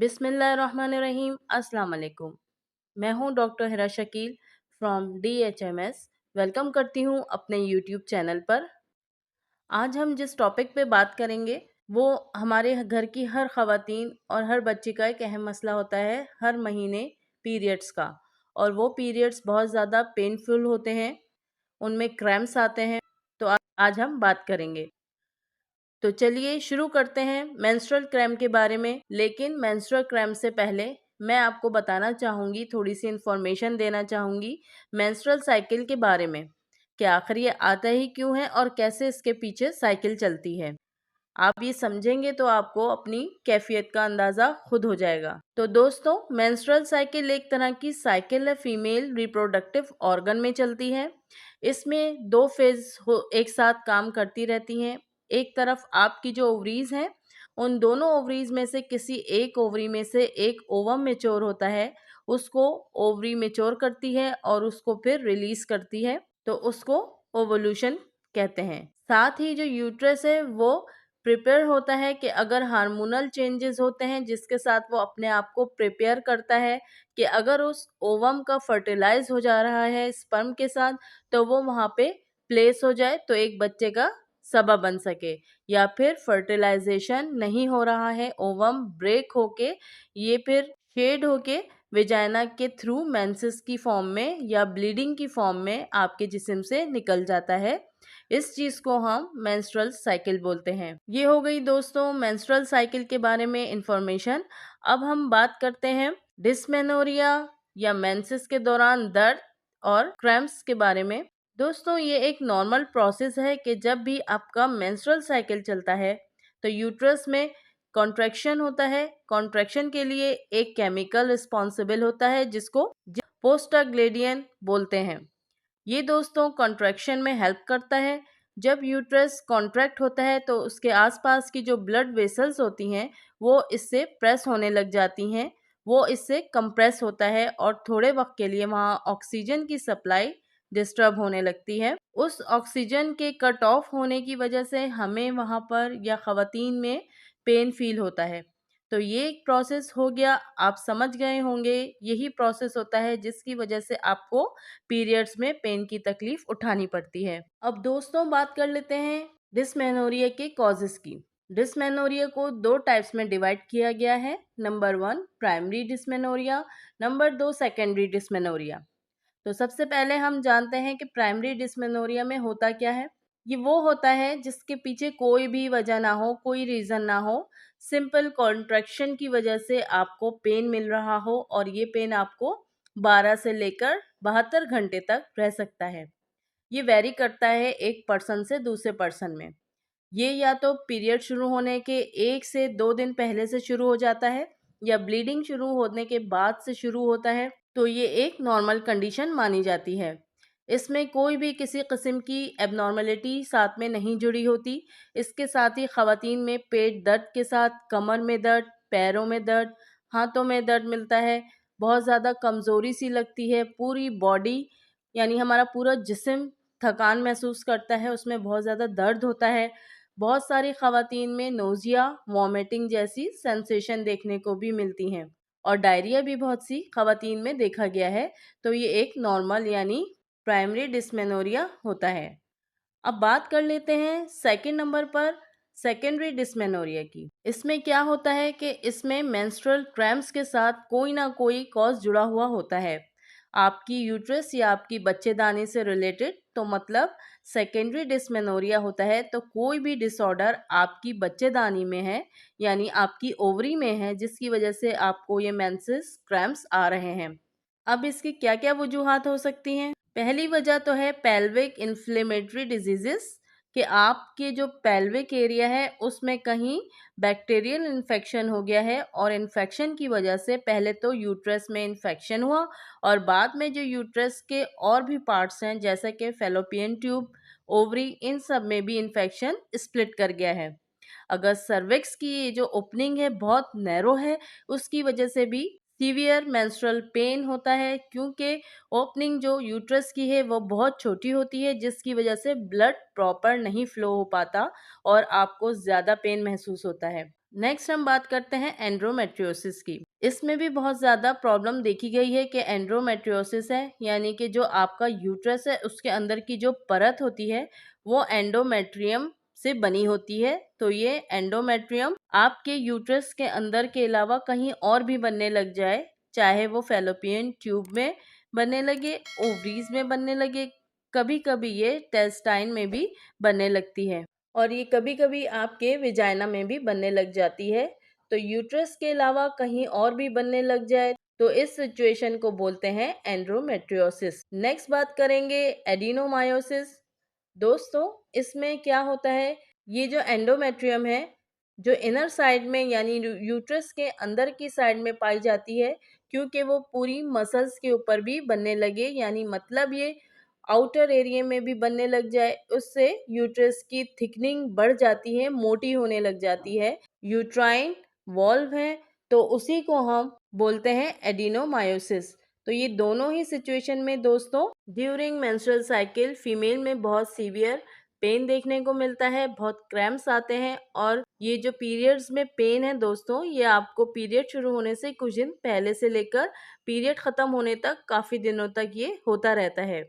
बिस्मिल्लाहिर्रहमानिर्रहीम। अस्सलाम वालेकुम। मैं हूं doctor Hira Shakeel from DHMS। Welcome करती हूं अपने यूट्यूब चैनल पर। आज हम जिस टॉपिक पे बात करेंगे वो हमारे घर की हर ख़वातीन और हर बच्ची का एक अहम मसला होता है, हर महीने पीरियड्स का। और वो पीरियड्स बहुत ज़्यादा पेनफुल होते हैं, उनमें क्रैम्प्स आते हैं। तो आज हम बात करेंगे। तो चलिए शुरू करते हैं मेंस्ट्रुअल क्रैम्प के बारे में। लेकिन मेंस्ट्रुअल क्रैम्प से पहले मैं आपको बताना चाहूँगी, थोड़ी सी इन्फॉर्मेशन देना चाहूँगी मेंस्ट्रुअल साइकिल के बारे में कि आखिर ये आता ही क्यों है और कैसे इसके पीछे साइकिल चलती है। आप ये समझेंगे तो आपको अपनी कैफियत का अंदाज़ा खुद हो जाएगा। तो दोस्तों, मेंस्ट्रुअल साइकिल एक तरह की साइकिल है, फीमेल रिप्रोडक्टिव ऑर्गन में चलती है। इसमें दो फेज एक साथ काम करती रहती हैं। एक तरफ आपकी जो ओवरीज हैं, उन दोनों ओवरीज में से किसी एक ओवरी में से एक ओवम मेच्योर होता है, उसको ओवरी मेच्योर करती है और उसको फिर रिलीज करती है, तो उसको ओवुलेशन कहते हैं। साथ ही जो यूट्रस है वो प्रिपेयर होता है कि अगर हार्मोनल चेंजेस होते हैं जिसके साथ वो अपने आप को प्रिपेयर करता है कि अगर उस ओवम का फर्टिलाइज हो जा रहा है स्पर्म के साथ, तो वो वहाँ पे प्लेस हो जाए तो एक बच्चे का सबब बन सके। या फिर फर्टिलाइजेशन नहीं हो रहा है, ओवम ब्रेक होके ये फिर शेड होके वेजाइना के थ्रू मेंसेस की फॉर्म में या ब्लीडिंग की फॉर्म में आपके जिस्म से निकल जाता है। इस चीज़ को हम मेंस्ट्रुअल साइकिल बोलते हैं। ये हो गई दोस्तों मेंस्ट्रुअल साइकिल के बारे में इंफॉर्मेशन। अब हम बात करते हैं डिस्मेनोरिया या मेंसेस के दौरान दर्द और क्रैम्प्स के बारे में। दोस्तों, ये एक नॉर्मल प्रोसेस है कि जब भी आपका मेंस्ट्रुअल साइकिल चलता है तो यूट्रस में कॉन्ट्रैक्शन होता है। कॉन्ट्रैक्शन के लिए एक केमिकल रिस्पॉन्सिबल होता है जिसको प्रोस्टाग्लैंडिन बोलते हैं। ये दोस्तों कॉन्ट्रैक्शन में हेल्प करता है। जब यूट्रस कॉन्ट्रैक्ट होता है तो उसके आसपास की जो ब्लड वेसल्स होती हैं वो इससे प्रेस होने लग जाती हैं, वो इससे कंप्रेस होता है और थोड़े वक्त के लिए वहाँ ऑक्सीजन की सप्लाई डिस्टर्ब होने लगती है। उस ऑक्सीजन के कट ऑफ होने की वजह से हमें वहाँ पर या ख़वातीन में पेन फील होता है। तो ये एक प्रोसेस हो गया, आप समझ गए होंगे। यही प्रोसेस होता है जिसकी वजह से आपको पीरियड्स में पेन की तकलीफ उठानी पड़ती है। अब दोस्तों बात कर लेते हैं डिस्मेनोरिया के कॉजेस की। डिस्मेनोरिया को दो टाइप्स में डिवाइड किया गया है। Number 1 primary dysmenorrhea, number 2 secondary dysmenorrhea. तो सबसे पहले हम जानते हैं कि प्राइमरी डिस्मेनोरिया में होता क्या है। ये वो होता है जिसके पीछे कोई भी वजह ना हो, कोई रीज़न ना हो, सिंपल कॉन्ट्रैक्शन की वजह से आपको पेन मिल रहा हो और ये पेन आपको 12 से लेकर 72 घंटे तक रह सकता है। ये वेरी करता है एक पर्सन से दूसरे पर्सन में। ये या तो पीरियड शुरू होने के 1 से 2 दिन पहले से शुरू हो जाता है या ब्लीडिंग शुरू होने के बाद से शुरू होता है। तो ये एक नॉर्मल कंडीशन मानी जाती है। इसमें कोई भी किसी किस्म की एबनॉर्मलिटी साथ में नहीं जुड़ी होती। इसके साथ ही ख़वातीन में पेट दर्द के साथ कमर में दर्द, पैरों में दर्द, हाथों में दर्द मिलता है। बहुत ज़्यादा कमज़ोरी सी लगती है, पूरी बॉडी यानी हमारा पूरा जिस्म थकान महसूस करता है, उसमें बहुत ज़्यादा दर्द होता है। बहुत सारी ख़वातीन में नोज़िया, वॉमिटिंग जैसी सेंसेशन देखने को भी मिलती हैं और डायरिया भी बहुत सी ख़वातीन में देखा गया है। तो ये एक नॉर्मल यानी प्राइमरी डिस्मेनोरिया होता है। अब बात कर लेते हैं सेकंड नंबर पर सेकेंडरी डिस्मेनोरिया की। इसमें क्या होता है कि इसमें मेंस्ट्रुअल क्रैम्प्स के साथ कोई ना कोई कॉज जुड़ा हुआ होता है, आपकी यूट्रस या आपकी बच्चेदानी से रिलेटेड। तो मतलब सेकेंडरी डिस्मेनोरिया होता है तो कोई भी डिसऑर्डर आपकी बच्चेदानी में है यानी आपकी ओवरी में है जिसकी वजह से आपको ये मेंसेस क्रैम्प्स आ रहे हैं। अब इसकी क्या क्या वजूहात हो सकती हैं। पहली वजह तो है पेल्विक इन्फ्लेमेटरी डिजीजेस, कि आपके जो पेल्विक एरिया है उसमें कहीं बैक्टीरियल इन्फेक्शन हो गया है और इन्फेक्शन की वजह से पहले तो यूट्रस में इन्फेक्शन हुआ और बाद में जो यूट्रस के और भी पार्ट्स हैं जैसे कि फेलोपियन ट्यूब, ओवरी, इन सब में भी इन्फेक्शन स्प्लिट कर गया है। अगर सर्विक्स की ये जो ओपनिंग है बहुत नैरो है, उसकी वजह से भी सीवियर मेंस्ट्रुअल पेन होता है, क्योंकि ओपनिंग जो यूट्रस की है वो बहुत छोटी होती है जिसकी वजह से ब्लड प्रॉपर नहीं फ्लो हो पाता और आपको ज़्यादा पेन महसूस होता है। नेक्स्ट हम बात करते हैं एंड्रोमेट्रियोसिस की। इसमें भी बहुत ज़्यादा प्रॉब्लम देखी गई है कि एंड्रोमेट्रियोसिस है, यानी कि जो आपका यूट्रस है उसके अंदर की जो परत होती है वो एंडोमेट्रियम से बनी होती है। तो ये एंडोमेट्रियम आपके यूट्रस के अंदर के अलावा कहीं और भी बनने लग जाए, चाहे वो फैलोपियन ट्यूब में बनने लगे, ओवरीज में बनने लगे, कभी कभी ये टेस्टाइन में भी बनने लगती है और ये कभी-कभी आपके विजाइना में भी बनने लग जाती है। तो यूट्रस के अलावा कहीं और भी बनने लग जाए तो इस सिचुएशन को बोलते हैं एंड्रोमेट्रियोसिस। नेक्स्ट बात करेंगे एडिनोमायोसिस। दोस्तों, इसमें क्या होता है, ये जो एंडोमेट्रियम है जो इनर साइड में यानी यूट्रस के अंदर की साइड में पाई जाती है, क्योंकि वो पूरी मसल्स के ऊपर भी बनने लगे, यानी मतलब ये आउटर एरिया में भी बनने लग जाए, उससे यूट्रस की थिकनिंग बढ़ जाती है, मोटी होने लग जाती है, यूट्राइन वॉल्व है, तो उसी को हम बोलते हैं एडिनोमायोसिस। तो ये दोनों ही सिचुएशन में दोस्तों ड्यूरिंग मेंस्ट्रुअल साइकिल फीमेल में बहुत सीवियर पेन देखने को मिलता है, बहुत क्रैम्प्स आते हैं और ये जो पीरियड्स में पेन है दोस्तों, ये आपको पीरियड शुरू होने से कुछ दिन पहले से लेकर पीरियड ख़त्म होने तक काफ़ी दिनों तक ये होता रहता है।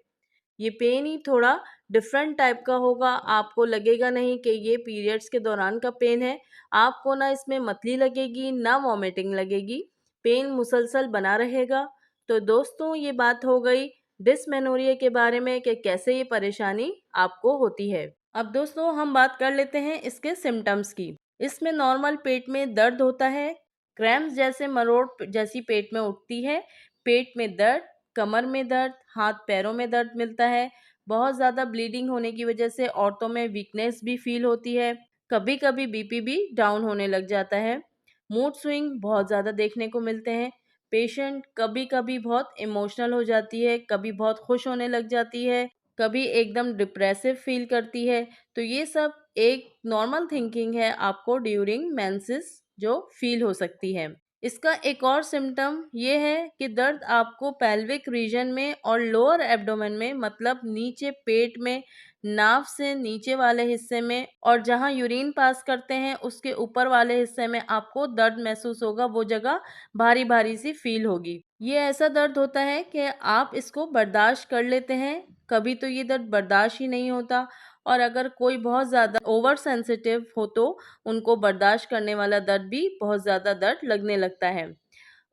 ये पेन ही थोड़ा डिफरेंट टाइप का होगा, आपको लगेगा नहीं कि ये पीरियड्स के दौरान का पेन है, आपको ना इसमें मतली लगेगी ना वॉमिटिंग लगेगी, पेन मुसलसल बना रहेगा। तो दोस्तों, ये बात हो गई डिस्मेनोरिया के बारे में कि कैसे ये परेशानी आपको होती है। अब दोस्तों हम बात कर लेते हैं इसके सिम्टम्स की। इसमें नॉर्मल पेट में दर्द होता है, क्रैम्प्स जैसे मरोड़ जैसी पेट में उठती है, पेट में दर्द, कमर में दर्द, हाथ पैरों में दर्द मिलता है, बहुत ज़्यादा ब्लीडिंग होने की वजह से औरतों में वीकनेस भी फील होती है, कभी कभी बीपी भी डाउन होने लग जाता है, मूड स्विंग बहुत ज़्यादा देखने को मिलते हैं, पेशेंट कभी कभी बहुत इमोशनल हो जाती है, कभी बहुत खुश होने लग जाती है, कभी एकदम डिप्रेसिव फील करती है। तो ये सब एक नॉर्मल थिंकिंग है आपको ड्यूरिंग मेंसेस जो फील हो सकती है। इसका एक और सिम्टम ये है कि दर्द आपको पेल्विक रीजन में और लोअर एब्डोमेन में, मतलब नीचे पेट में, नाभ से नीचे वाले हिस्से में और जहां यूरिन पास करते हैं उसके ऊपर वाले हिस्से में आपको दर्द महसूस होगा, वो जगह भारी भारी सी फील होगी। ये ऐसा दर्द होता है कि आप इसको बर्दाश्त कर लेते हैं, कभी तो ये दर्द बर्दाश्त ही नहीं होता और अगर कोई बहुत ज़्यादा ओवर सेंसिटिव हो तो उनको बर्दाश्त करने वाला दर्द भी बहुत ज़्यादा दर्द लगने लगता है।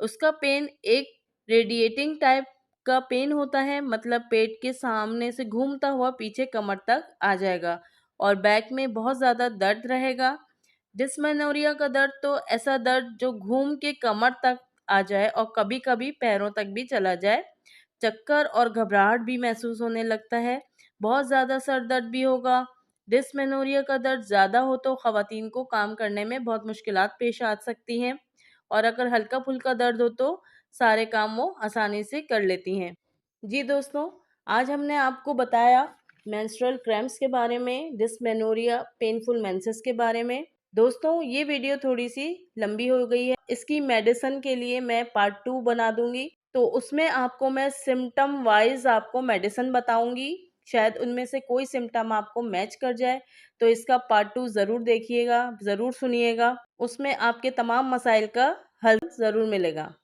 उसका पेन एक रेडिएटिंग टाइप का पेन होता है, मतलब पेट के सामने से घूमता हुआ पीछे कमर तक आ जाएगा और बैक में बहुत ज़्यादा दर्द रहेगा। डिस्मेनोरिया का दर्द तो ऐसा दर्द जो घूम के कमर तक आ जाए और कभी कभी पैरों तक भी चला जाए, चक्कर और घबराहट भी महसूस होने लगता है, बहुत ज़्यादा सर दर्द भी होगा। डिस्मेनोरिया का दर्द ज़्यादा हो तो ख़वातीन को काम करने में बहुत मुश्किलात पेश आ सकती हैं और अगर हल्का-फुल्का दर्द हो तो सारे काम वो आसानी से कर लेती हैं। जी दोस्तों, आज हमने आपको बताया मेंस्ट्रुअल क्रैम्प्स के बारे में, डिस्मेनोरिया, पेनफुल मेंसेस के बारे में। दोस्तों, ये वीडियो थोड़ी-सी लंबी हो गई है। इसकी मेडिसिन के लिए मैं पार्ट 2 बना दूँगी, तो उसमें आपको मैं सिम्पटम वाइज़ आपको मेडिसिन बताऊँगी। शायद उनमें से कोई सिम्पटम आपको मैच कर जाए, तो इसका पार्ट 2 ज़रूर देखिएगा, ज़रूर सुनिएगा। उसमें आपके तमाम मसाइल का हल ज़रूर मिलेगा।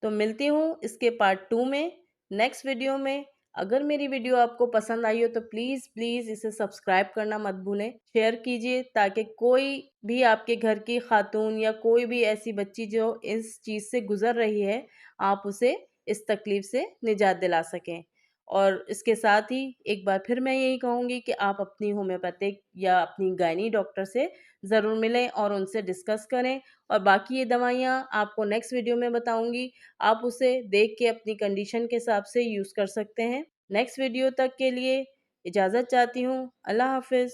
तो मिलती हूँ इसके पार्ट 2 में, नेक्स्ट वीडियो में। अगर मेरी वीडियो आपको पसंद आई हो तो प्लीज़ प्लीज़ इसे सब्सक्राइब करना मत भूलें, शेयर कीजिए ताकि कोई भी आपके घर की खातून या कोई भी ऐसी बच्ची जो इस चीज़ से गुज़र रही है, आप उसे इस तकलीफ़ से निजात दिला सकें। और इसके साथ ही एक बार फिर मैं यही कहूँगी कि आप अपनी होम्योपैथिक या अपनी गायनी डॉक्टर से ज़रूर मिलें और उनसे डिस्कस करें और बाकी ये दवाइयाँ आपको नेक्स्ट वीडियो में बताऊँगी। आप उसे देख के अपनी कंडीशन के हिसाब से यूज़ कर सकते हैं। नेक्स्ट वीडियो तक के लिए इजाज़त चाहती हूँ। अल्लाह हाफ़िज़।